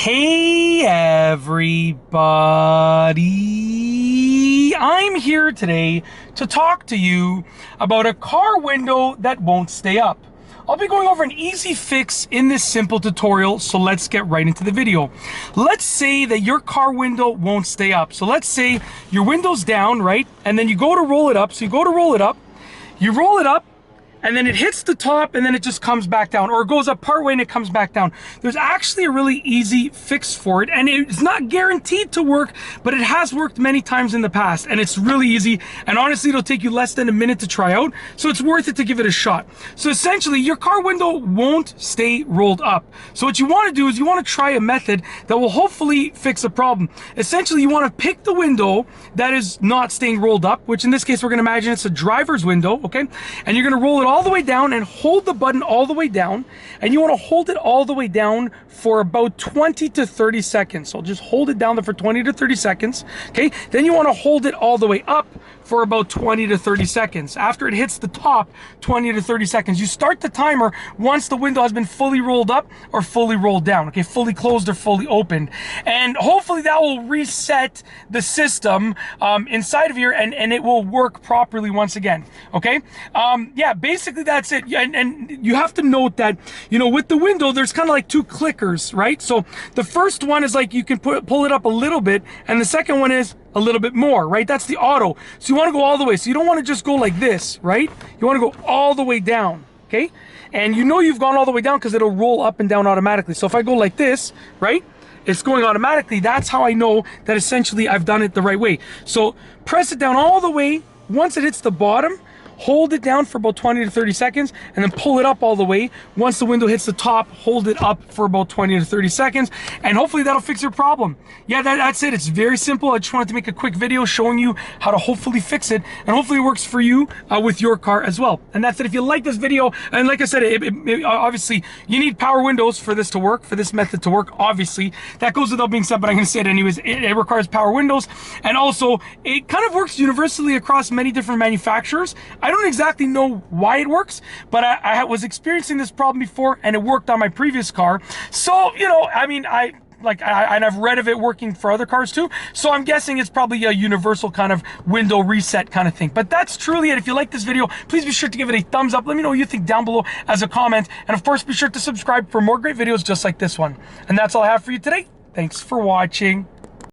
Hey everybody, I'm here today to talk to you about a car window that won't stay up. I'll be going over an easy fix in this simple tutorial, so let's get right into the video. Let's say that your car window won't stay up. So let's say your window's down, right? And then you go to roll it up. So you go to roll it up, you roll it up, and then it hits the top and then it just comes back down, or it goes up partway and it comes back down. There's actually a really easy fix for it, and it's not guaranteed to work, but it has worked many times in the past, and it's really easy, and honestly it'll take you less than a minute to try out, so it's worth it to give it a shot. So essentially your car window won't stay rolled up. So what you want to do is you want to try a method that will hopefully fix a problem. Essentially you want to pick the window that is not staying rolled up, which in this case we're going to imagine it's a driver's window, okay? And you're going to roll it all the way down and hold the button all the way down, and you want to hold it all the way down for about 20 to 30 seconds. So just hold it down there for 20 to 30 seconds, okay? Then you want to hold it all the way up for about 20 to 30 seconds. After it hits the top, 20 to 30 seconds. You start the timer once the window has been fully rolled up or fully rolled down, okay? Fully closed or fully opened. And hopefully that will reset the system inside of here, and it will work properly once again, okay? Yeah, basically that's it. And you have to note that, you know, with the window, there's kind of like two clickers, right? So the first one is like you can pull it up a little bit, and the second one is a little bit more, right? That's the auto. So you want to go all the way. So you don't want to just go like this, right? You want to go all the way down, okay? And you know you've gone all the way down because it'll roll up and down automatically. So if I go like this, right? It's going automatically. That's how I know that essentially I've done it the right way. So press it down all the way. Once it hits the bottom, hold it down for about 20 to 30 seconds, and then pull it up all the way. Once the window hits the top, hold it up for about 20 to 30 seconds, and hopefully that'll fix your problem. Yeah, that's it. It's very simple. I just wanted to make a quick video showing you how to hopefully fix it, and hopefully it works for you with your car as well. And that's it. If you like this video, and like I said, obviously you need power windows for this to work, for this method to work. Obviously, that goes without being said, but I'm going to say it anyways. It requires power windows, and also it kind of works universally across many different manufacturers. I don't exactly know why it works, but I was experiencing this problem before, and it worked on my previous car. So, you know, I mean, I've read of it working for other cars too. So I'm guessing it's probably a universal kind of window reset kind of thing. But that's truly it. If you like this video, please be sure to give it a thumbs up. Let me know what you think down below as a comment. And of course, be sure to subscribe for more great videos just like this one. And that's all I have for you today. Thanks for watching.